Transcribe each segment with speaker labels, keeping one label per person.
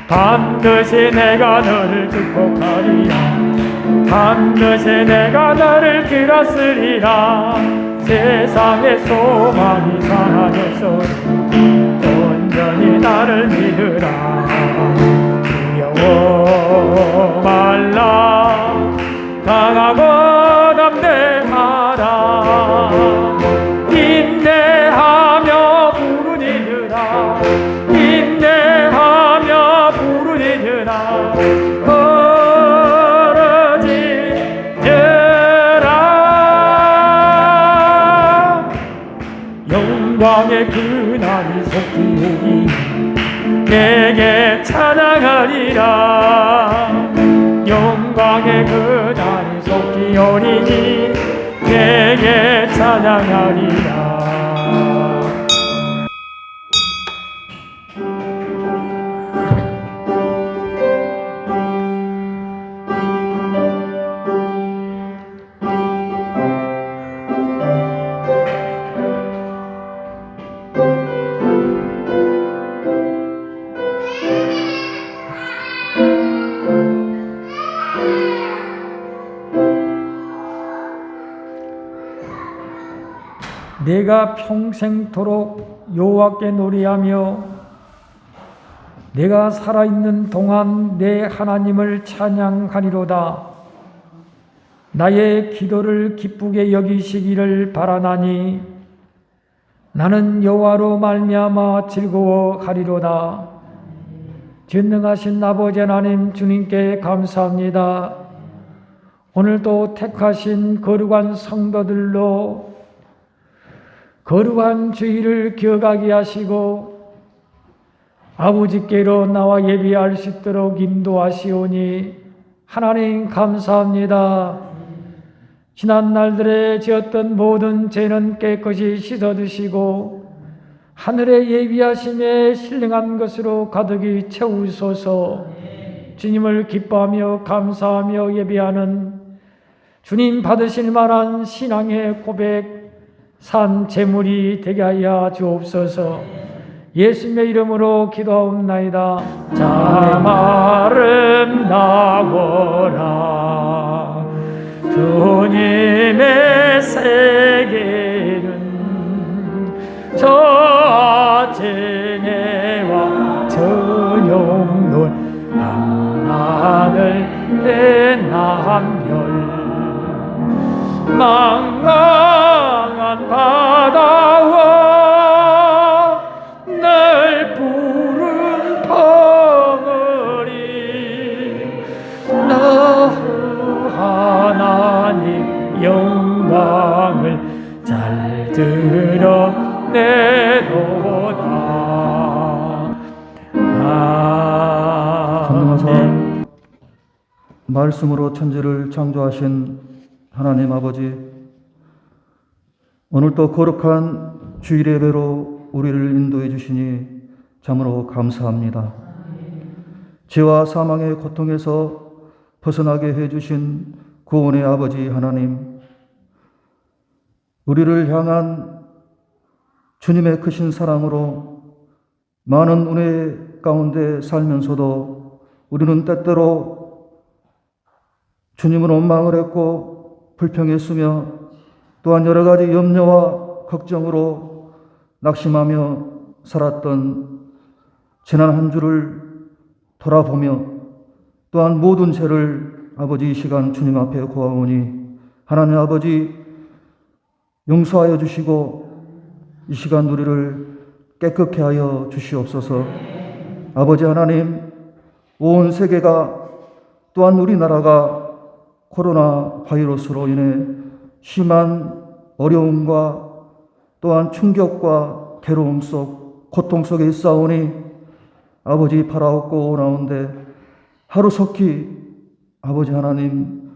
Speaker 1: 반드시 내가 너를 축복하리라. 반드시 내가 너를 들었으리라. 세상의 소망이 사라졌어 온전히 나를 믿으라. 두려워 말라. 강하고 담대하라. 인내하며 부르짖으라. 인내하며 부르짖으라. 부르짖으라. 영광의 그날이 속히 오니 내게 찬양하리라. 영광의 그날이 속히 오니 내게 찬양하리라. 내가 평생토록 여호와께 노래하며 내가 살아있는 동안 내 하나님을 찬양하리로다. 나의 기도를 기쁘게 여기시기를 바라나니 나는 여호와로 말미암아 즐거워하리로다. 전능하신 아버지 하나님 주님께 감사합니다. 오늘도 택하신 거룩한 성도들로 거룩한 주일을 기억하게 하시고 아버지께로 나와 예배할 수 있도록 인도하시오니 하나님 감사합니다. 지난 날들에 지었던 모든 죄는 깨끗이 씻어드시고 하늘의 예비하심에 신령한 것으로 가득히 채우소서. 주님을 기뻐하며 감사하며 예배하는 주님 받으실 만한 신앙의 고백 산 제물이 되게 하여 주옵소서. 예수님의 이름으로 기도하옵나이다. 참 아름다워라. 주님의 세계는 저 아침에와 저녁 남하늘 대남별 망망한 바다와 늘 푸른 벙어리 너 하나님 영광을 잘 드러내도다.
Speaker 2: 전능하사 말씀으로 천지를 창조하신 하나님 아버지, 오늘도 거룩한 주일 예배로 우리를 인도해 주시니 참으로 감사합니다. 죄와 사망의 고통에서 벗어나게 해 주신 구원의 아버지 하나님, 우리를 향한 주님의 크신 사랑으로 많은 은혜 가운데 살면서도 우리는 때때로 주님을 원망을 했고 불평했으며 또한 여러 가지 염려와 걱정으로 낙심하며 살았던 지난 한 주를 돌아보며 또한 모든 죄를 아버지 이 시간 주님 앞에 고하오니 하나님 아버지 용서하여 주시고 이 시간 우리를 깨끗게 하여 주시옵소서. 아버지 하나님, 온 세계가 또한 우리나라가 코로나 바이러스로 인해 심한 어려움과 또한 충격과 괴로움 속 고통 속에 있사오니 아버지 바라옵고 오나온데 하루속히 아버지 하나님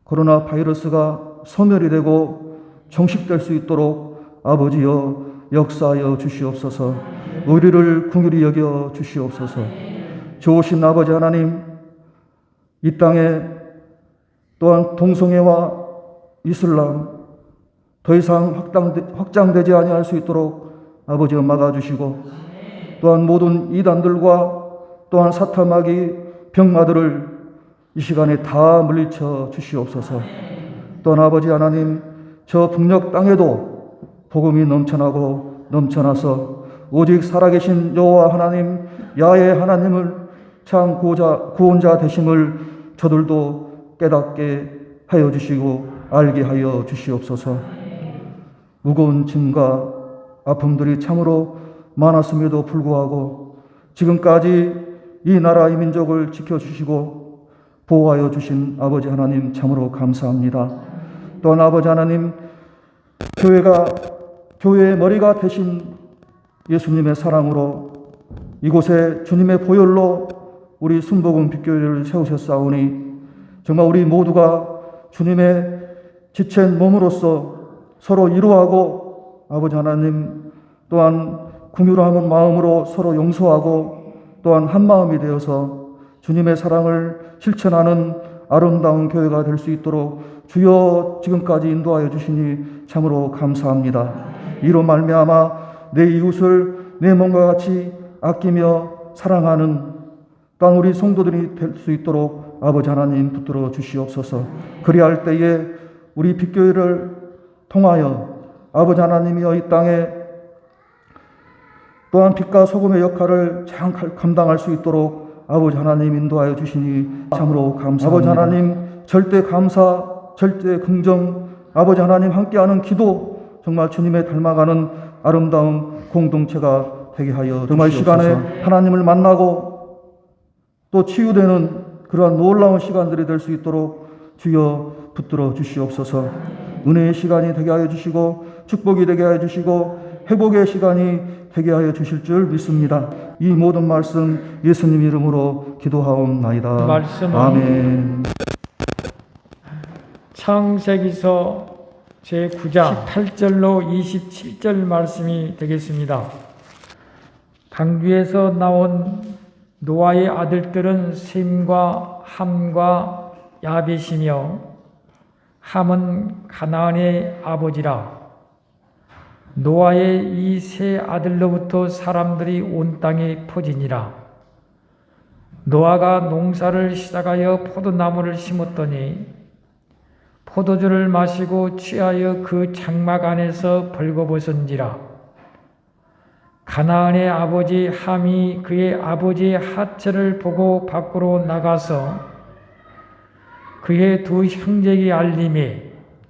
Speaker 2: 코로나 바이러스가 소멸이 되고 종식될 수 있도록 아버지여 역사하여 주시옵소서. 우리를 긍휼히 여겨 주시옵소서. 좋으신 아버지 하나님, 이 땅에 또한 동성애와 이슬람 더 이상 확장되지 아니할 수 있도록 아버지가 막아주시고 또한 모든 이단들과 또한 사타마귀 병마들을 이 시간에 다 물리쳐 주시옵소서. 또한 아버지 하나님, 저 북녘 땅에도 복음이 넘쳐나고 넘쳐나서 오직 살아계신 여호와 하나님, 야훼 하나님을 참 구원자 되심을 저들도 깨닫게 하여 주시고 알게 하여 주시옵소서. 무거운 짐과 아픔들이 참으로 많았음에도 불구하고 지금까지 이 나라 이 민족을 지켜주시고 보호하여 주신 아버지 하나님 참으로 감사합니다. 또한 아버지 하나님, 교회의 머리가 되신 예수님의 사랑으로 이곳에 주님의 보혈로 우리 순복음 빛교회를 세우셨사오니 정말 우리 모두가 주님의 지체인 몸으로서 서로 이루하고 아버지 하나님 또한 긍휼한 마음으로 서로 용서하고 또한 한 마음이 되어서 주님의 사랑을 실천하는 아름다운 교회가 될 수 있도록 주여 지금까지 인도하여 주시니 참으로 감사합니다. 이로 말미암아 내 이웃을 내 몸과 같이 아끼며 사랑하는 또한 우리 성도들이 될 수 있도록 아버지 하나님 붙들어 주시옵소서. 그리할 때에 우리 빛교회를 통하여 아버지 하나님이여 이 땅에 또한 빛과 소금의 역할을 잘 감당할 수 있도록 아버지 하나님 인도하여 주시니 참으로 감사합니다. 아버지 하나님 절대 감사, 절대 긍정, 아버지 하나님 함께하는 기도, 정말 주님의 닮아가는 아름다운 공동체가 되게 하여 정말 주시옵소서. 시간에 하나님을 만나고 또 치유되는 그러한 놀라운 시간들이 될 수 있도록 주여 붙들어 주시옵소서. 은혜의 시간이 되게 하여 주시고 축복이 되게 하여 주시고 회복의 시간이 되게 하여 주실 줄 믿습니다. 이 모든 말씀 예수님 이름으로 기도하옵나이다.
Speaker 1: 말씀은
Speaker 2: 아멘.
Speaker 1: 창세기서 제9장 18절로 27절 말씀이 되겠습니다. 강주에서 나온 노아의 아들들은 셈과 함과 야벳이며 함은 가나안의 아버지라. 노아의 이 세 아들로부터 사람들이 온 땅에 퍼지니라. 노아가 농사를 시작하여 포도나무를 심었더니 포도주를 마시고 취하여 그 장막 안에서 벌거벗은지라. 가나안의 아버지 함이 그의 아버지의 하체를 보고 밖으로 나가서 그의 두 형제에게 알림해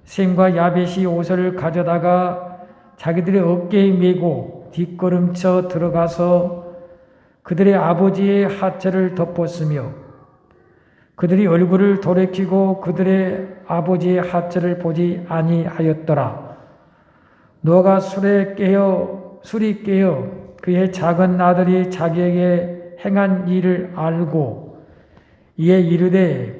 Speaker 1: 셈과 야벳이 옷을 가져다가 자기들의 어깨에 메고 뒷걸음쳐 들어가서 그들의 아버지의 하체를 덮었으며 그들이 얼굴을 돌이키고 그들의 아버지의 하체를 보지 아니하였더라. 노아가 술이 깨어 그의 작은 아들이 자기에게 행한 일을 알고 이에 이르되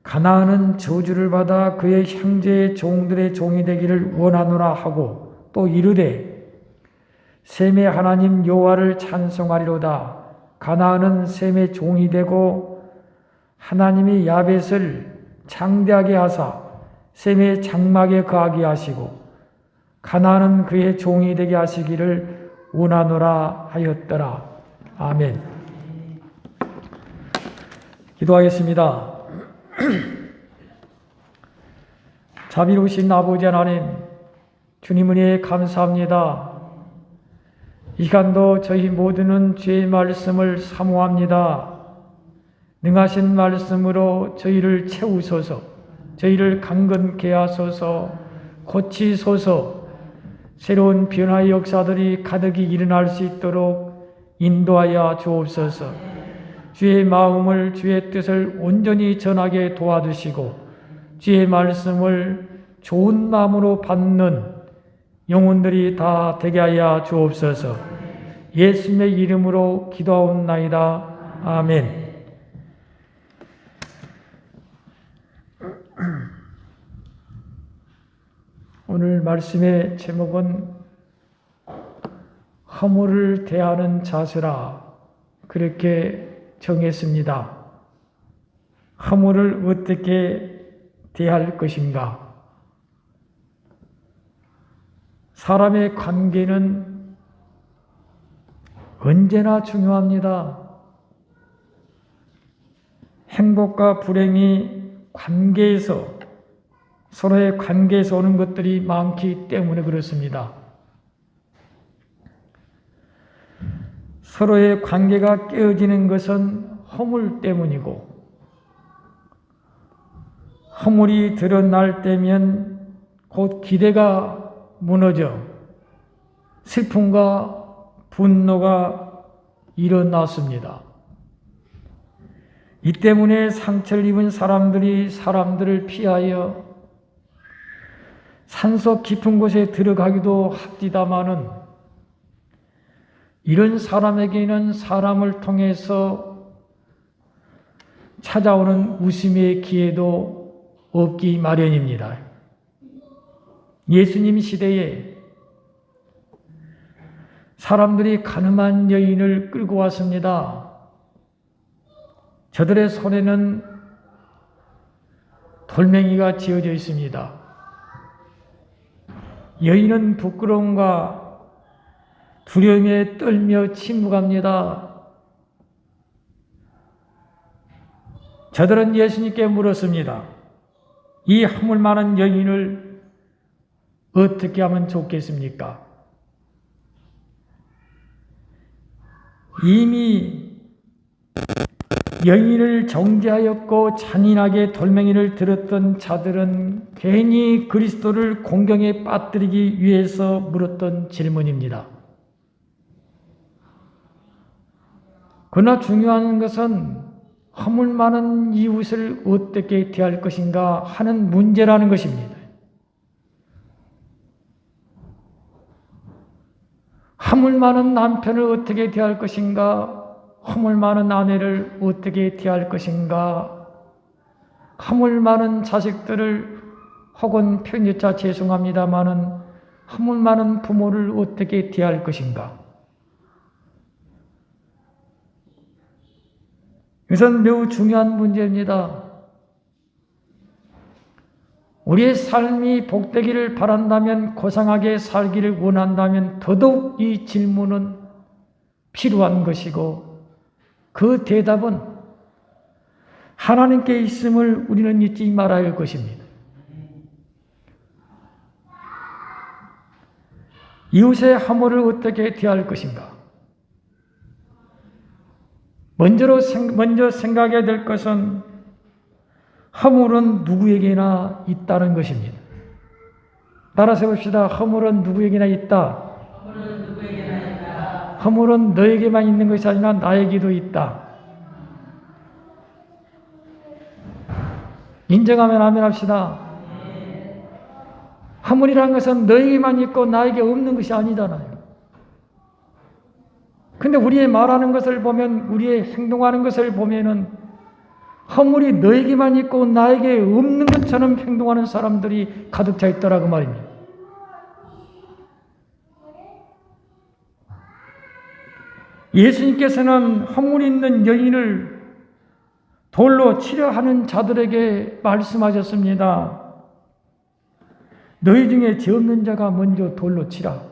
Speaker 1: 가나안은 저주를 받아 그의 형제의 종들의 종이 되기를 원하노라 하고 또 이르되 셈의 하나님 여호와를 찬송하리로다. 가나안은 셈의 종이 되고 하나님이 야벳을 창대하게 하사 셈의 장막에 거하게 하시고 가나안은 그의 종이 되게 하시기를 원하노라 하였더라. 아멘. 기도하겠습니다. 자비로우신 아버지 하나님, 주님 은혜에 감사합니다. 이 시간도 저희 모두는 주의 말씀을 사모합니다. 능하신 말씀으로 저희를 채우소서, 저희를 강건케 하소서, 고치소서, 새로운 변화의 역사들이 가득히 일어날 수 있도록 인도하여 주옵소서. 주의 마음을, 주의 뜻을 온전히 전하게 도와주시고 주의 말씀을 좋은 마음으로 받는 영혼들이 다 되게 하여 주옵소서. 예수님의 이름으로 기도하옵나이다. 아멘. 오늘 말씀의 제목은 허물을 대하는 자세라 그렇게 정했습니다. 허물을 어떻게 대할 것인가? 사람의 관계는 언제나 중요합니다. 행복과 불행이 관계에서, 서로의 관계에서 오는 것들이 많기 때문에 그렇습니다. 서로의 관계가 깨어지는 것은 허물 때문이고, 허물이 드러날 때면 곧 기대가 무너져 슬픔과 분노가 일어났습니다. 이 때문에 상처를 입은 사람들이 사람들을 피하여 산속 깊은 곳에 들어가기도 합디다마는, 이런 사람에게는 사람을 통해서 찾아오는 웃음의 기회도 없기 마련입니다. 예수님 시대에 사람들이 가늠한 여인을 끌고 왔습니다. 저들의 손에는 돌멩이가 쥐어져 있습니다. 여인은 부끄러움과 두려움에 떨며 침묵합니다. 저들은 예수님께 물었습니다. 이 허물 많은 여인을 어떻게 하면 좋겠습니까? 이미 여인을 정죄하였고 잔인하게 돌멩이를 들었던 자들은 괜히 그리스도를 공경에 빠뜨리기 위해서 물었던 질문입니다. 그러나 중요한 것은 허물 많은 이웃을 어떻게 대할 것인가 하는 문제라는 것입니다. 허물 많은 남편을 어떻게 대할 것인가, 허물 많은 아내를 어떻게 대할 것인가, 허물 많은 자식들을, 혹은 편여자 죄송합니다마는 허물 많은 부모를 어떻게 대할 것인가. 이것은 매우 중요한 문제입니다. 우리의 삶이 복되기를 바란다면, 고상하게 살기를 원한다면 더더욱 이 질문은 필요한 것이고, 그 대답은 하나님께 있음을 우리는 잊지 말아야 할 것입니다. 이웃의 허물을 어떻게 대할 것인가? 먼저 생각해야 될 것은 허물은 누구에게나 있다는 것입니다. 따라서 봅시다. 허물은 누구에게나 있다. 허물은 너에게만 있는 것이 아니라 나에게도 있다. 인정하면 아멘 합시다. 허물이라는 것은 너에게만 있고 나에게 없는 것이 아니잖아요. 근데 우리의 말하는 것을 보면, 우리의 행동하는 것을 보면은 허물이 너에게만 있고 나에게 없는 것처럼 행동하는 사람들이 가득 차 있더라고 말입니다. 예수님께서는 허물 있는 여인을 돌로 치려 하는 자들에게 말씀하셨습니다. 너희 중에 죄 없는 자가 먼저 돌로 치라.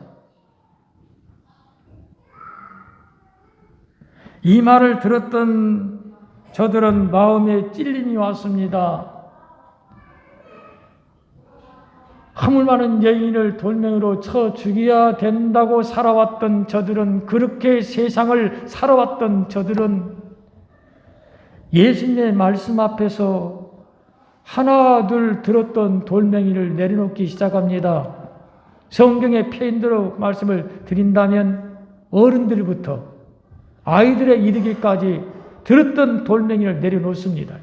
Speaker 1: 이 말을 들었던 저들은 마음에 찔림이 왔습니다. 허물 많은 여인을 돌멩이로 쳐 죽여야 된다고 살아왔던 저들은, 그렇게 세상을 살아왔던 저들은 예수님의 말씀 앞에서 하나 둘 들었던 돌멩이를 내려놓기 시작합니다. 성경의 표현대로 말씀을 드린다면 어른들부터 아이들에 이르기까지 들었던 돌멩이를 내려놓습니다.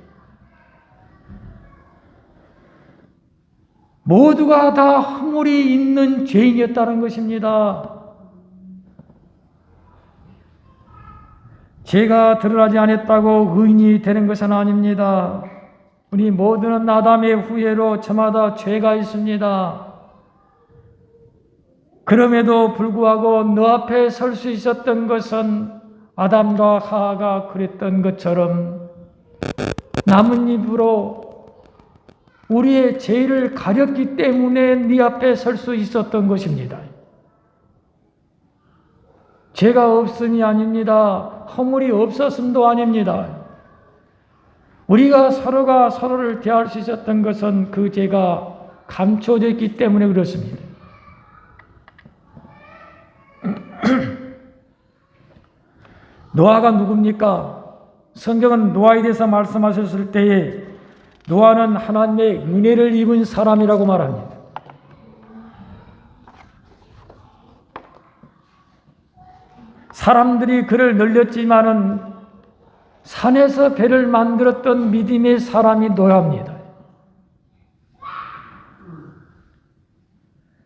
Speaker 1: 모두가 다 허물이 있는 죄인이었다는 것입니다. 죄가 드러나지 않았다고 의인이 되는 것은 아닙니다. 우리 모두는 아담의 후예로 저마다 죄가 있습니다. 그럼에도 불구하고 너 앞에 설 수 있었던 것은 아담과 하하가 그랬던 것처럼 나뭇잎으로 우리의 죄를 가렸기 때문에 네 앞에 설 수 있었던 것입니다. 죄가 없음이 아닙니다. 허물이 없었음도 아닙니다. 우리가 서로가 서로를 대할 수 있었던 것은 그 죄가 감춰져 있기 때문에 그렇습니다. 노아가 누굽니까? 성경은 노아에 대해서 말씀하셨을 때에 노아는 하나님의 은혜를 입은 사람이라고 말합니다. 사람들이 그를 놀렸지만은 산에서 배를 만들었던 믿음의 사람이 노아입니다.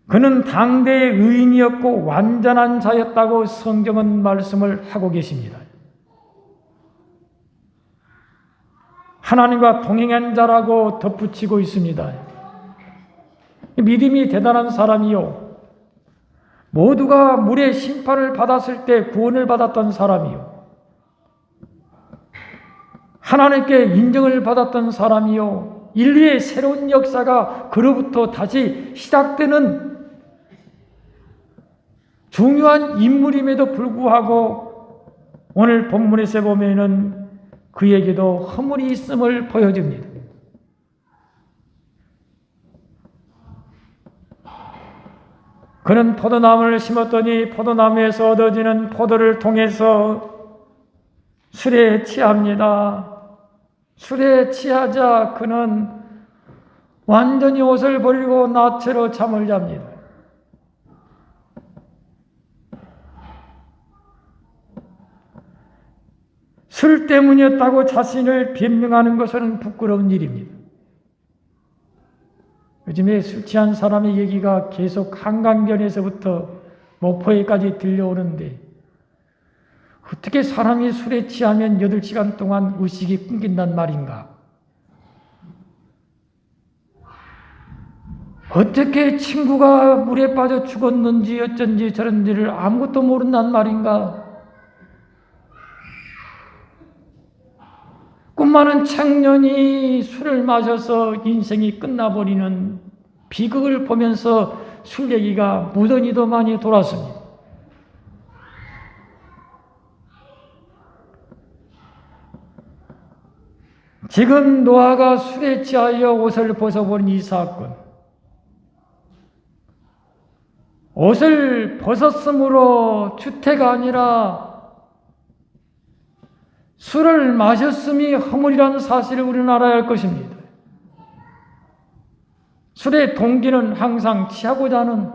Speaker 1: 그는 당대의 의인이었고 완전한 자였다고 성경은 말씀을 하고 계십니다. 하나님과 동행한 자라고 덧붙이고 있습니다. 믿음이 대단한 사람이요. 모두가 물의 심판을 받았을 때 구원을 받았던 사람이요. 하나님께 인정을 받았던 사람이요. 인류의 새로운 역사가 그로부터 다시 시작되는 중요한 인물임에도 불구하고 오늘 본문에서 보면은 그에게도 허물이 있음을 보여줍니다. 그는 포도나무를 심었더니 포도나무에서 얻어지는 포도를 통해서 술에 취합니다. 술에 취하자 그는 완전히 옷을 버리고 나체로 잠을 잡니다. 술 때문이었다고 자신을 변명하는 것은 부끄러운 일입니다. 요즘에 술 취한 사람의 얘기가 계속 한강변에서부터 목포에까지 들려오는데 어떻게 사람이 술에 취하면 8시간 동안 의식이 끊긴단 말인가? 어떻게 친구가 물에 빠져 죽었는지 어쩐지 저런지를 아무것도 모른단 말인가? 꿈 많은 청년이 술을 마셔서 인생이 끝나버리는 비극을 보면서 술 얘기가 무던히도 많이 돌았습니다. 지금 노아가 술에 취하여 옷을 벗어버린 이 사건, 옷을 벗었으므로 주태가 아니라 술을 마셨음이 허물이라는 사실을 우리는 알아야 할 것입니다. 술의 동기는 항상 취하고자 하는,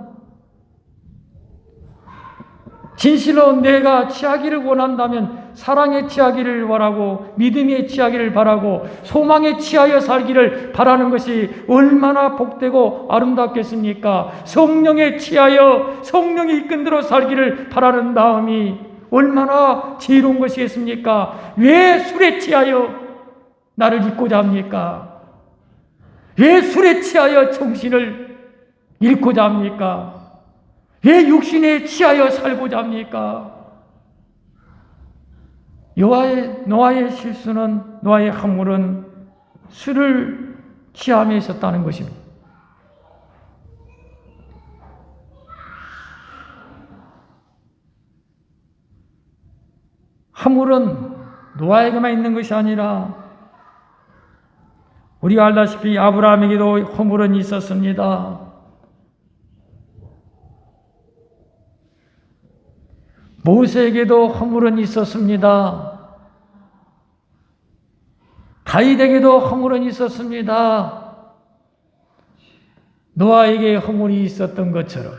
Speaker 1: 진실로 내가 취하기를 원한다면 사랑에 취하기를 바라고 믿음에 취하기를 바라고 소망에 취하여 살기를 바라는 것이 얼마나 복되고 아름답겠습니까? 성령에 취하여 성령이 이끈 대로 살기를 바라는 마음이 얼마나 지혜로운 것이겠습니까? 왜 술에 취하여 나를 잊고자 합니까? 왜 술에 취하여 정신을 잃고자 합니까? 왜 육신에 취하여 살고자 합니까? 노아의 실수는, 노아의 허물은 술을 취함에 있었다는 것입니다. 허물은 노아에게만 있는 것이 아니라 우리가 알다시피 아브라함에게도 허물은 있었습니다. 모세에게도 허물은 있었습니다. 다윗에게도 허물은 있었습니다. 노아에게 허물이 있었던 것처럼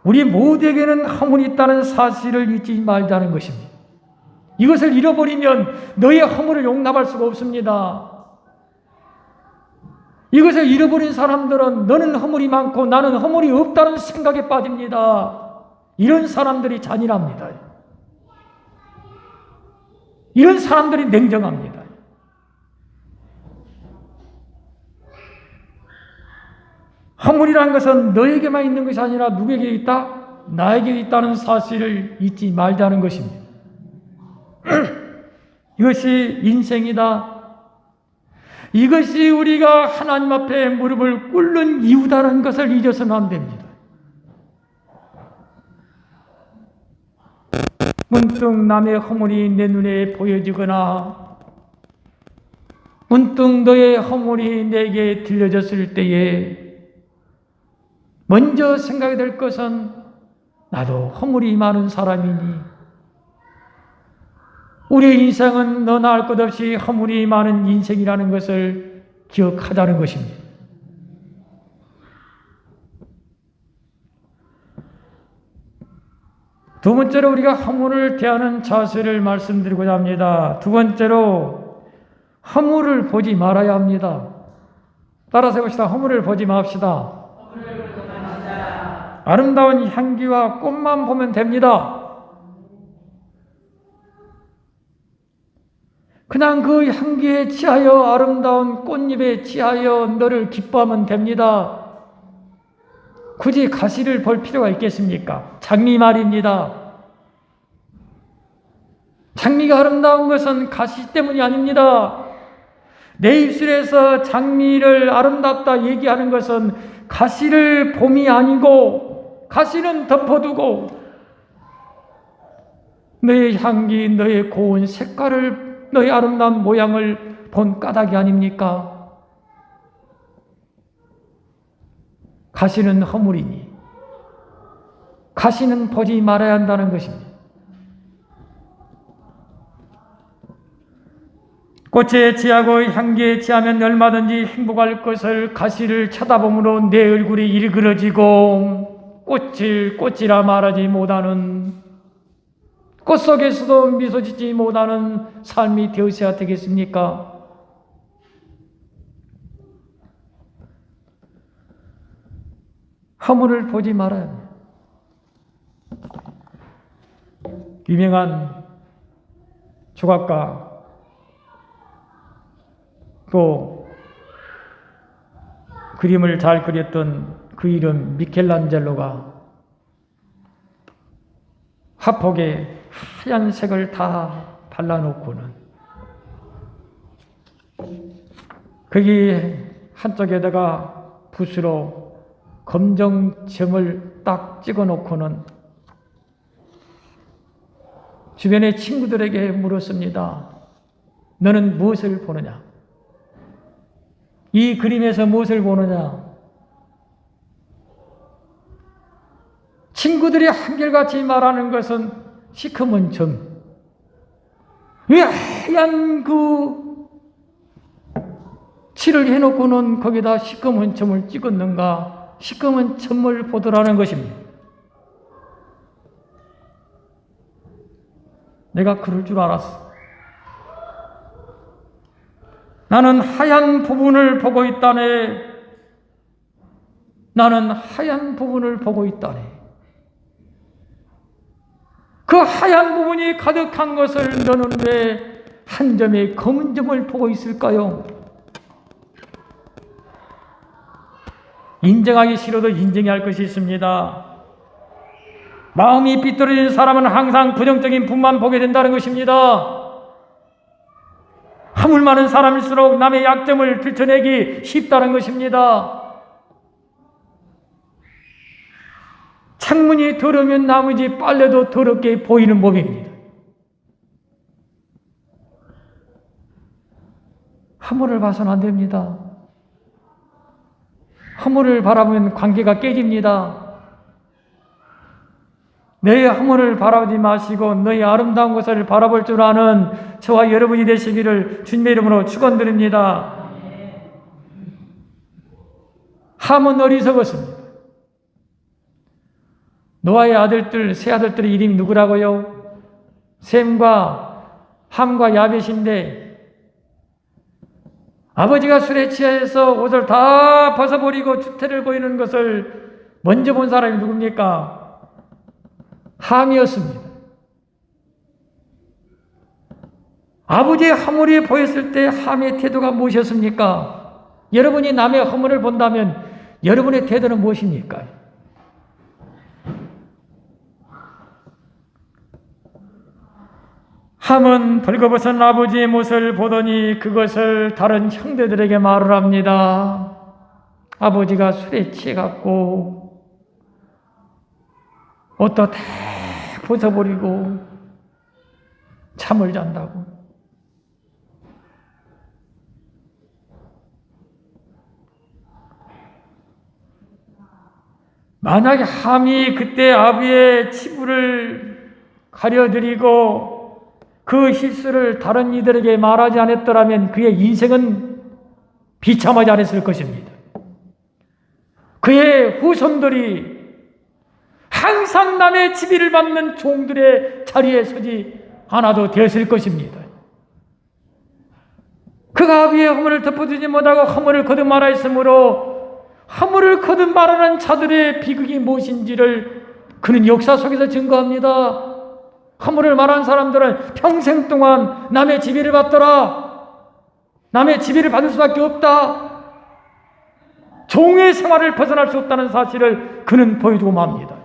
Speaker 1: 우리 모두에게는 허물이 있다는 사실을 잊지 말자는 것입니다. 이것을 잃어버리면 너의 허물을 용납할 수가 없습니다. 이것을 잃어버린 사람들은 너는 허물이 많고 나는 허물이 없다는 생각에 빠집니다. 이런 사람들이 잔인합니다. 이런 사람들이 냉정합니다. 허물이라는 것은 너에게만 있는 것이 아니라 누구에게 있다? 나에게 있다는 사실을 잊지 말자는 것입니다. 이것이 인생이다. 이것이 우리가 하나님 앞에 무릎을 꿇는 이유다라는 것을 잊어서는 안 됩니다. 문득 남의 허물이 내 눈에 보여지거나 문득 너의 허물이 내게 들려졌을 때에 먼저 생각이 될 것은 나도 허물이 많은 사람이니 우리의 인생은 너나 할 것 없이 허물이 많은 인생이라는 것을 기억하자는 것입니다. 두 번째로 우리가 허물을 대하는 자세를 말씀드리고자 합니다. 두 번째로 허물을 보지 말아야 합니다. 따라서 해봅시다. 허물을 보지 맙시다. 아름다운 향기와 꽃만 보면 됩니다. 그냥 그 향기에 취하여 아름다운 꽃잎에 취하여 너를 기뻐하면 됩니다. 굳이 가시를 볼 필요가 있겠습니까? 장미 말입니다. 장미가 아름다운 것은 가시 때문이 아닙니다. 내 입술에서 장미를 아름답다 얘기하는 것은 가시를 봄이 아니고 가시는 덮어두고 너의 향기, 너의 고운 색깔을, 너의 아름다운 모양을 본 까닭이 아닙니까? 가시는 허물이니 가시는 보지 말아야 한다는 것입니다. 꽃에 취하고 향기에 취하면 얼마든지 행복할 것을 가시를 쳐다보므로 내 얼굴이 일그러지고 꽃이라 말하지 못하는 꽃 속에서도 미소 짓지 못하는 삶이 되어서야 되겠습니까? 허물을 보지 말아야 합니다. 유명한 조각가 또 그림을 잘 그렸던 그 이름 미켈란젤로가 화폭에 하얀색을 다 발라놓고는 거기 한쪽에다가 붓으로 검정점을 딱 찍어놓고는 주변의 친구들에게 물었습니다. 너는 무엇을 보느냐? 이 그림에서 무엇을 보느냐? 친구들이 한결같이 말하는 것은 시커먼 점. 왜 하얀 그 칠을 해놓고는 거기다 시커먼 점을 찍었는가? 시커먼 점을 보더라는 것입니다. 내가 그럴 줄 알았어. 나는 하얀 부분을 보고 있다네. 나는 하얀 부분을 보고 있다네. 그 하얀 부분이 가득한 것을 너는 왜 한 점의 검은 점을 보고 있을까요? 인정하기 싫어도 인정해야 할 것이 있습니다. 마음이 삐뚤어진 사람은 항상 부정적인 부분만 보게 된다는 것입니다. 허물 많은 사람일수록 남의 약점을 들춰내기 쉽다는 것입니다. 창문이 더러우면 나머지 빨래도 더럽게 보이는 법입니다. 허물을 봐서는 안 됩니다. 허물을 바라보면 관계가 깨집니다. 너의 허물을 바라보지 마시고 너의 아름다운 것을 바라볼 줄 아는 저와 여러분이 되시기를 주님의 이름으로 축원드립니다. 함은 어리석었습니다. 노아의 아들들, 세 아들들의 이름이 누구라고요? 셈과 함과 야벳인데 아버지가 술에 취해서 옷을 다 벗어버리고 주태를 보이는 것을 먼저 본 사람이 누굽니까? 함이었습니다. 아버지의 허물이 보였을 때 함의 태도가 무엇이었습니까? 여러분이 남의 허물을 본다면 여러분의 태도는 무엇입니까? 함은 벌거벗은 아버지의 모습을 보더니 그것을 다른 형제들에게 말을 합니다. 아버지가 술에 취해갖고 옷도 다 벗어버리고 잠을 잔다고. 만약에 함이 그때 아비의 치부를 가려드리고 그 실수를 다른 이들에게 말하지 않았더라면 그의 인생은 비참하지 않았을 것입니다. 그의 후손들이 항상 남의 지비를 받는 종들의 자리에 서지 않아도 되었을 것입니다. 그가 아비의 허물을 덮어주지 못하고 허물을 거듭 말하였으므로 허물을 거듭 말하는 자들의 비극이 무엇인지를 그는 역사 속에서 증거합니다. 허물을 말한 사람들은 평생 동안 남의 지비를 받더라. 남의 지비를 받을 수밖에 없다. 종의 생활을 벗어날 수 없다는 사실을 그는 보여주고 맙니다.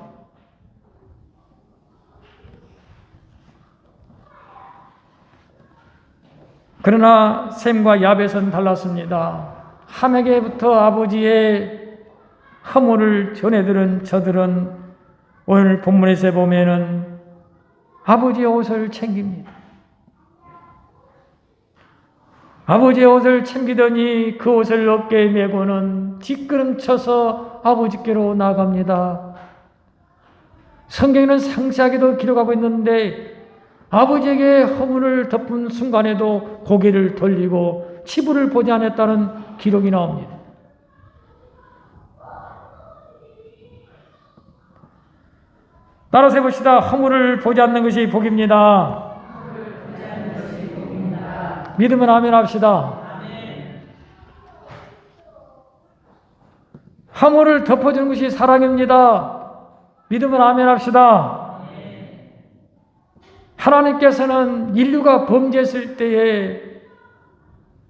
Speaker 1: 그러나 셈과 야벳은 달랐습니다. 함에게부터 아버지의 허물을 전해들은 저들은 오늘 본문에서 보면은 아버지의 옷을 챙깁니다. 아버지의 옷을 챙기더니 그 옷을 어깨에 메고는 뒷걸음쳐서 아버지께로 나갑니다. 성경에는 상세하게도 기록하고 있는데 아버지에게 허물을 덮은 순간에도 고개를 돌리고 치부를 보지 않았다는 기록이 나옵니다. 따라서 해봅시다. 허물을 보지 않는 것이 복입니다. 믿으면 아멘 합시다. 허물을 덮어주는 것이 사랑입니다. 믿으면 아멘 합시다. 하나님께서는 인류가 범죄했을 때에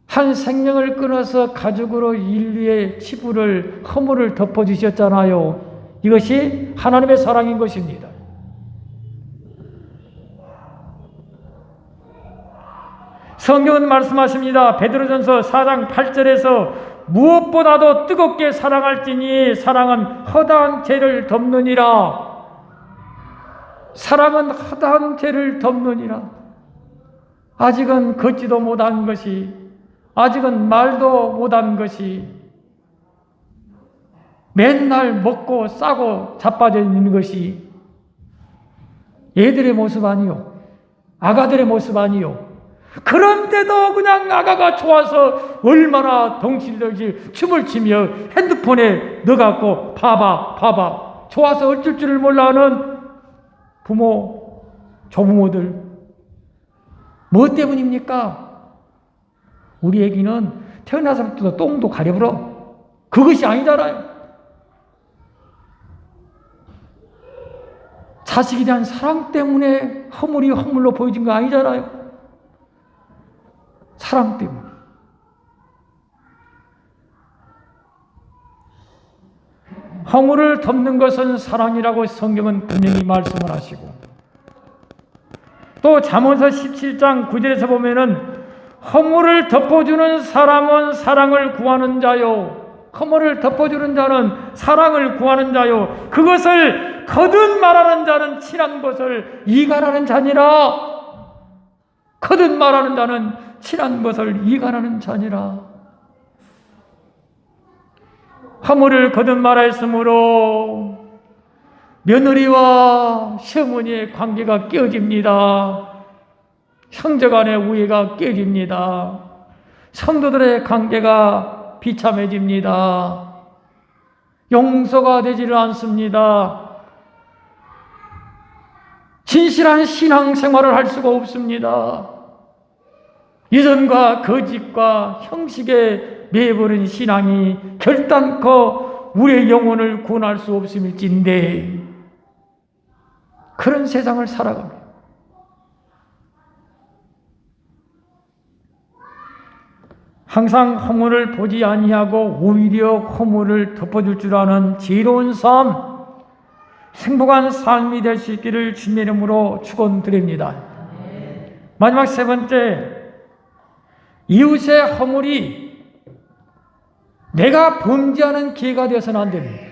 Speaker 1: 한 생명을 끊어서 가족으로 인류의 치부를, 허물을 덮어주셨잖아요. 이것이 하나님의 사랑인 것입니다. 성경은 말씀하십니다. 베드로전서 4장 8절에서 무엇보다도 뜨겁게 사랑할지니 사랑은 허다한 죄를 덮느니라. 사랑은 허다한 죄를 덮느니라. 아직은 걷지도 못한 것이, 아직은 말도 못한 것이, 맨날 먹고 싸고 자빠져 있는 것이 애들의 모습 아니요, 아가들의 모습 아니요. 그런데도 그냥 아가가 좋아서 얼마나 덩실덩실 춤을 추며 핸드폰에 넣어갖고 봐봐 좋아서 어쩔 줄을 몰라 하는 부모, 조부모들. 뭐 때문입니까? 우리 애기는 태어나서부터 똥도 가려버려. 그것이 아니잖아요. 자식에 대한 사랑 때문에 허물이 허물로 보여진 거 아니잖아요. 사랑 때문에. 허물을 덮는 것은 사랑이라고 성경은 분명히 말씀을 하시고, 또 잠언서 17장 9절에서 보면은 허물을 덮어주는 사람은 사랑을 구하는 자요, 허물을 덮어주는 자는 사랑을 구하는 자요, 그것을 거듭 말하는 자는 친한 것을 이간하는 자니라. 거듭 말하는 자는 친한 것을 이간하는 자니라. 허물을 거듭 말하였으므로 며느리와 시어머니의 관계가 깨어집니다. 형제 간의 우애가 깨집니다. 성도들의 관계가 비참해집니다. 용서가 되지를 않습니다. 진실한 신앙생활을 할 수가 없습니다. 이전과 거짓과 형식에 매여버린 신앙이 결단코 우리의 영혼을 구원할 수 없음일진데, 그런 세상을 살아갑니다. 항상 허물을 보지 아니하고 오히려 허물을 덮어줄 줄 아는 지혜로운 삶, 행복한 삶이 될 수 있기를 주님의 이름으로 축원드립니다. 마지막 세 번째, 이웃의 허물이 내가 범죄하는 기회가 되어서는 안 됩니다.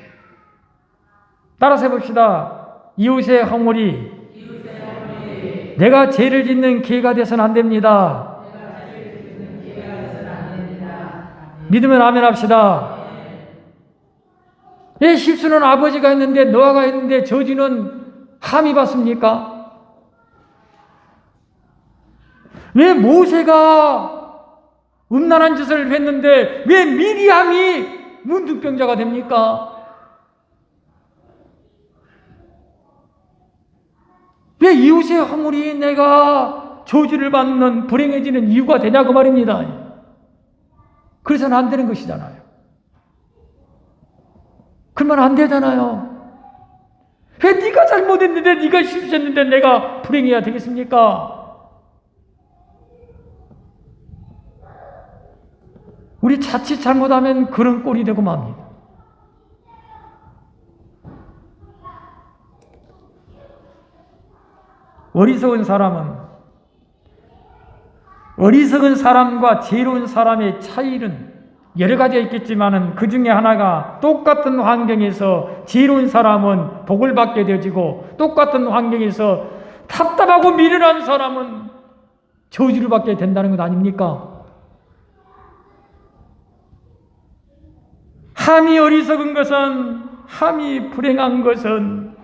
Speaker 1: 따라서 해봅시다. 이웃의 허물이 내가 죄를 짓는 기회가 되어서는 안 됩니다. 믿으면 아멘 합시다. 왜 실수는 아버지가 했는데 노아가 했는데 저주는 함이 받습니까? 왜 모세가 음란한 짓을 했는데 왜 미리암이 문둥병자가 됩니까? 왜 이웃의 허물이 내가 저주를 받는 불행해지는 이유가 되냐고 말입니다. 그래서는 안 되는 것이잖아요. 그러면 안 되잖아요. 왜 네가 잘못했는데 네가 실수했는데 내가 불행해야 되겠습니까? 우리 자칫 잘못하면 그런 꼴이 되고 맙니다. 어리석은 사람과 지혜로운 사람의 차이는 여러 가지가 있겠지만은 그 중에 하나가 똑같은 환경에서 지혜로운 사람은 복을 받게 되어지고 똑같은 환경에서 답답하고 미련한 사람은 저주를 받게 된다는 것 아닙니까? 함이 어리석은 것은, 함이 불행한 것은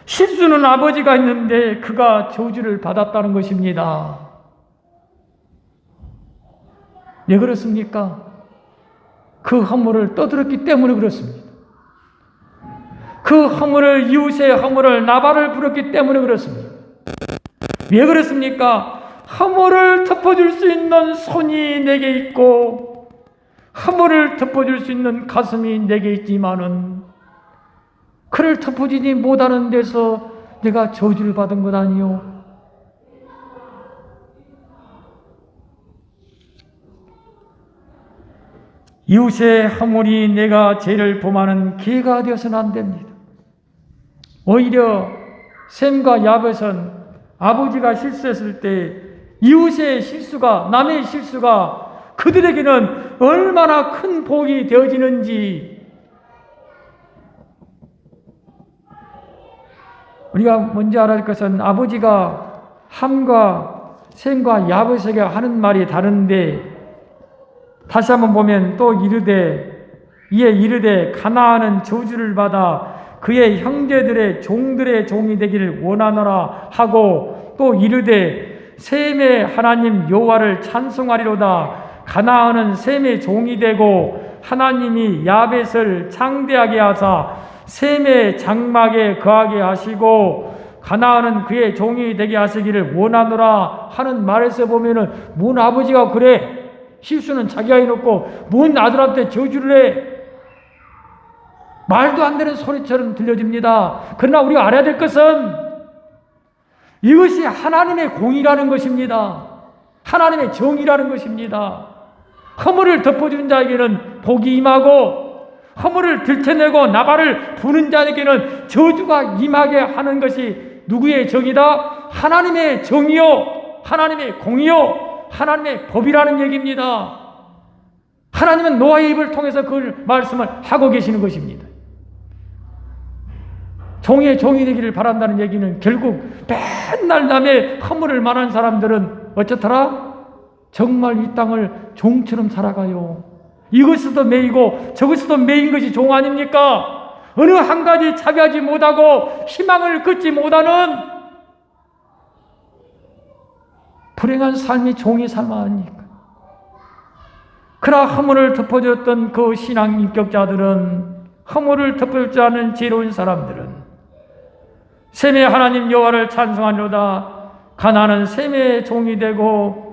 Speaker 1: 실수는 아버지가 했는데 그가 저주를 받았다는 것입니다. 왜 그렇습니까? 그 허물을 떠들었기 때문에 그렇습니다. 그 허물을, 이웃의 허물을, 나발을 부렸기 때문에 그렇습니다. 왜 그렇습니까? 허물을 덮어줄 수 있는 손이 내게 있고 허물을 덮어줄 수 있는 가슴이 내게 있지만은 그를 덮어주지 못하는 데서 내가 저주를 받은 것 아니요. 이웃의 허물이 내가 죄를 범하는 기회가 되어서는 안 됩니다. 오히려 셈과 야벳은 아버지가 실수했을 때 이웃의 실수가, 남의 실수가 그들에게는 얼마나 큰 복이 되어지는지 우리가 먼저 알아야 할 것은 아버지가 함과 셈과 야벳에게 하는 말이 다른데 다시 한번 보면 또 이르되 가나안은 저주를 받아 그의 형제들의 종들의 종이 되기를 원하노라 하고 또 이르되 셈의 하나님 여호와를 찬송하리로다. 가나안은 셈의 종이 되고 하나님이 야벳을 창대하게 하사 셈의 장막에 거하게 하시고 가나안은 그의 종이 되게 하시기를 원하노라 하는 말에서 보면은 뭔 아버지가 그래? 실수는 자기가 해놓고 뭔 아들한테 저주를 해? 말도 안 되는 소리처럼 들려집니다. 그러나 우리가 알아야 될 것은 이것이 하나님의 공의라는 것입니다. 하나님의 정의라는 것입니다. 허물을 덮어준 자에게는 복이 임하고 허물을 들춰내고 나발을 부는 자에게는 저주가 임하게 하는 것이 누구의 정의다? 하나님의 정의요, 하나님의 공의요, 하나님의 법이라는 얘기입니다. 하나님은 노아의 입을 통해서 그 말씀을 하고 계시는 것입니다. 종의 종이 되기를 바란다는 얘기는 결국 맨날 남의 허물을 말하는 사람들은 어쩌더라? 정말 이 땅을 종처럼 살아가요. 이것에도 매이고 저것에도 매인 것이 종 아닙니까? 어느 한 가지 차비하지 못하고 희망을 긋지 못하는 불행한 삶이 종의 삶 아닙니까? 그러나 허물을 덮어줬던 그 신앙 인격자들은, 허물을 덮어주지 않은 지혜로운 사람들은 셈의 하나님 여호와를 찬송하노다. 가나안은 셈의 종이 되고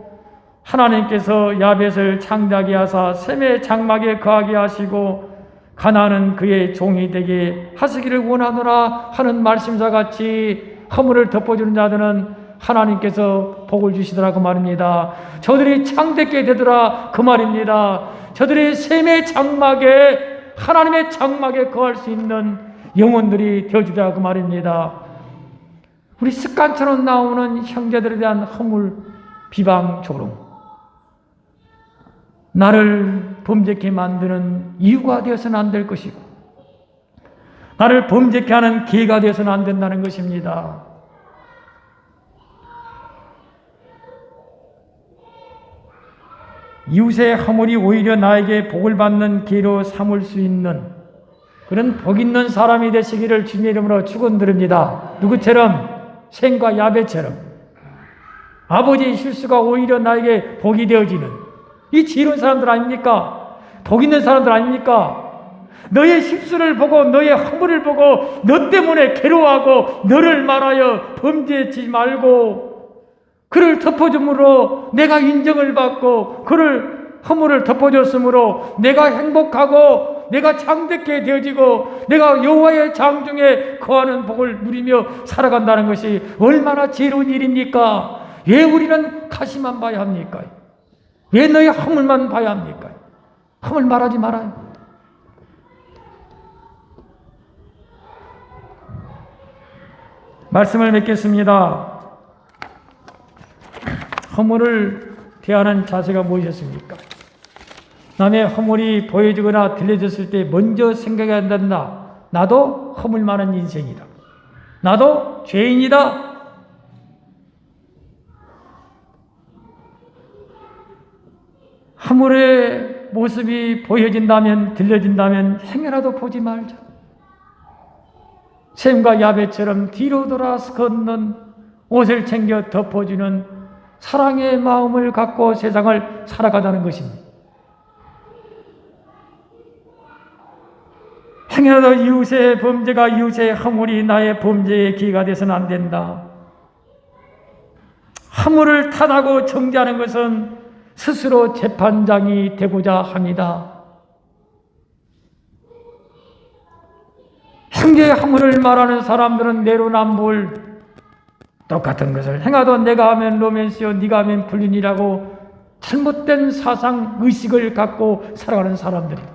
Speaker 1: 하나님께서 야벳을 창대하게 하사 셈의 장막에 거하게 하시고 가나안은 그의 종이 되게 하시기를 원하노라 하는 말씀과 같이 허물을 덮어주는 자들은 하나님께서 복을 주시더라고 말입니다. 저들이 창대게 되더라 그 말입니다. 저들이 셈의 장막에, 하나님의 장막에 거할 수 있는 영혼들이 되어주더라 그 말입니다. 우리 습관처럼 나오는 형제들에 대한 허물, 비방, 조롱, 나를 범죄케 만드는 이유가 되어서는 안 될 것이고 나를 범죄케 하는 기회가 되어서는 안 된다는 것입니다. 이웃의 허물이 오히려 나에게 복을 받는 기회로 삼을 수 있는 그런 복 있는 사람이 되시기를 주님의 이름으로 축원드립니다. 누구처럼? 셈과 야벳처럼 아버지의 실수가 오히려 나에게 복이 되어지는 이 지혜로운 사람들 아닙니까? 복 있는 사람들 아닙니까? 너의 실수를 보고 너의 허물을 보고 너 때문에 괴로워하고 너를 말하여 범죄치 말고 그를 덮어줌으로 내가 인정을 받고 그를 허물을 덮어줬으므로 내가 행복하고 내가 창대케 되어지고 내가 여호와의 장중에 거하는 복을 누리며 살아간다는 것이 얼마나 지혜로운 일입니까? 왜 우리는 가시만 봐야 합니까? 왜 너의 허물만 봐야 합니까? 허물 말하지 말아요. 말씀을 맺겠습니다. 허물을 대하는 자세가 무엇이었습니까? 남의 허물이 보여지거나 들려졌을 때 먼저 생각해야 한다. 나도 허물 많은 인생이다. 나도 죄인이다. 허물의 모습이 보여진다면 들려진다면 행여라도 보지 말자. 셈과 야벳처럼 뒤로 돌아서 걷는 옷을 챙겨 덮어주는 사랑의 마음을 갖고 세상을 살아가자는 것입니다. 행여라도 이웃의 범죄가 이웃의 허물이 나의 범죄의 기회가 되서는 안 된다. 허물을 탓하고 정죄하는 것은 스스로 재판장이 되고자 합니다. 형제의 허물을 말하는 사람들은 내로남불 똑같은 것을 행하도 내가 하면 로맨스요 네가 하면 불륜이라고 잘못된 사상 의식을 갖고 살아가는 사람들이다.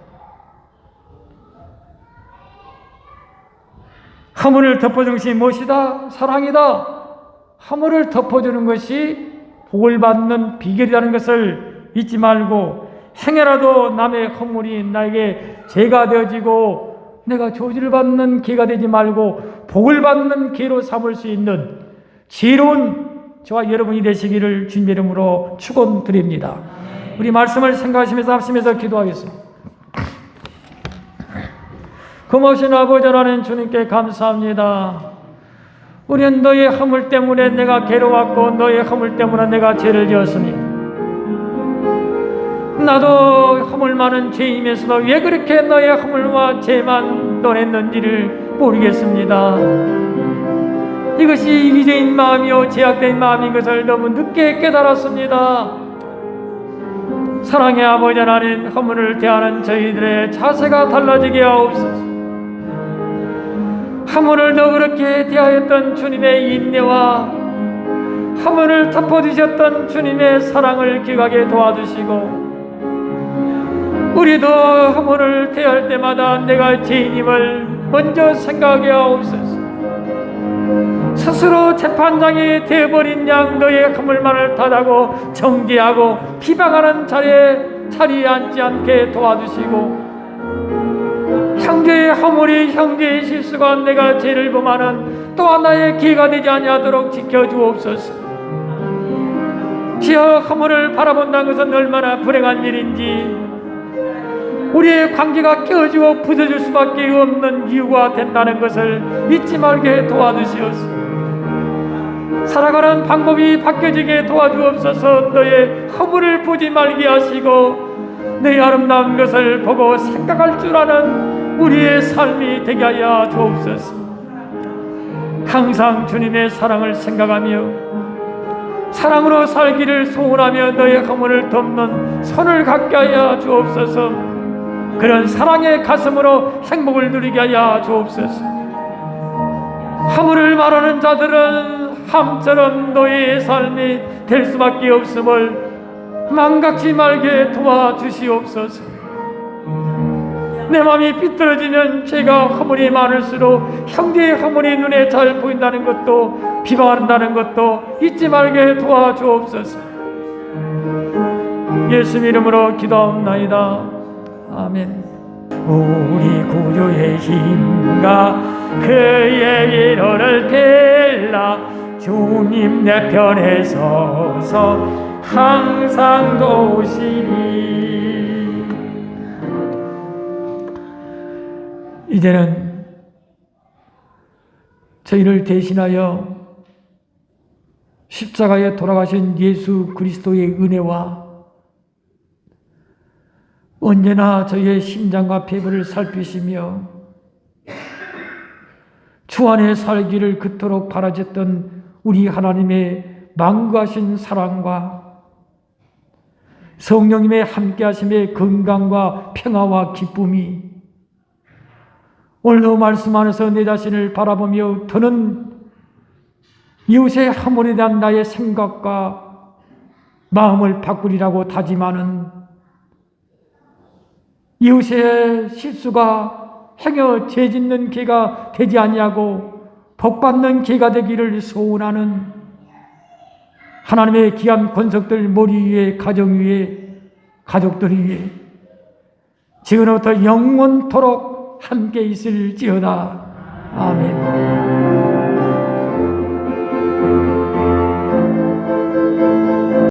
Speaker 1: 허물을 덮어주는 것이 무엇이다? 사랑이다. 허물을 덮어주는 것이 복을 받는 비결이라는 것을 잊지 말고 행여라도 남의 허물이 나에게 죄가 되어지고 내가 저주를 받는 기회가 되지 말고 복을 받는 기회로 삼을 수 있는 지혜로운 저와 여러분이 되시기를 주님의 이름으로 축원드립니다. 우리 말씀을 생각하시면서 합심해서 기도하겠습니다. 고마우신 아버지 하나님 주님께 감사합니다. 우리는 너의 허물 때문에 내가 괴로웠고 너의 허물 때문에 내가 죄를 지었으니 나도 허물 많은 죄이면서도 왜 그렇게 너의 허물과 죄만 떠냈는지를 모르겠습니다. 이것이 이기적인 마음이요 제약된 마음인 것을 너무 늦게 깨달았습니다. 사랑의 아버지 하나님, 허물을 대하는 저희들의 자세가 달라지게 하옵소서. 허물을 너그럽게 대하였던 주님의 인내와 허물을 덮어주셨던 주님의 사랑을 기억하게 도와주시고 우리도 허물을 대할 때마다 내가 죄인임을 먼저 생각하게 하옵소서. 스스로 재판장이 되어버린 양 너의 허물만을 탓하고 정죄하고 비방하는 자리에 앉지 않게 도와주시고 형제의 허물이 형제의 실수가 내가 죄를 범하는 또 하나의 기회가 되지 아니하도록 지켜주옵소서. 주여, 허물을 바라본다는 것은 얼마나 불행한 일인지 우리의 관계가 깨어지고 부서질 수밖에 없는 이유가 된다는 것을 잊지 말게 도와주시옵소서. 살아가는 방법이 바뀌어지게 도와주옵소서. 너의 허물을 보지 말게 하시고 너의 아름다운 것을 보고 생각할 줄 아는 우리의 삶이 되게 하여 주옵소서. 항상 주님의 사랑을 생각하며 사랑으로 살기를 소원하며 너의 허물을 덮는 손을 갖게 하여 주옵소서. 그런 사랑의 가슴으로 행복을 누리게 하여 주옵소서. 허물을 말하는 자들은 함처럼 너의 삶이 될 수밖에 없음을 망각지 말게 도와주시옵소서. 내 마음이 삐뚤어지면 죄가 허물이 많을수록 형제의 허물이 눈에 잘 보인다는 것도 비방한다는 것도 잊지 말게 도와주옵소서. 예수 이름으로 기도하옵나이다. 아멘. 우리 구주의 힘과 그의 위로를 빌라 주님 내 편에 서서 항상 도우시니. 이제는 저희를 대신하여 십자가에 돌아가신 예수 그리스도의 은혜와 언제나 저희의 심장과 폐부를 살피시며 주 안에 살기를 그토록 바라셨던 우리 하나님의 만구하신 사랑과 성령님의 함께하심의 건강과 평화와 기쁨이 오늘도 말씀 안에서 내 자신을 바라보며 더는 이웃의 화물에 대한 나의 생각과 마음을 바꾸리라고 다짐하는 이웃의 실수가 행여 죄짓는 개가 되지 아니하고 복받는 개가 되기를 소원하는 하나님의 귀한 권속들 머리 위에 가정 위에 가족들 위에 지금부터 영원토록 함께 있을지어다. 아멘.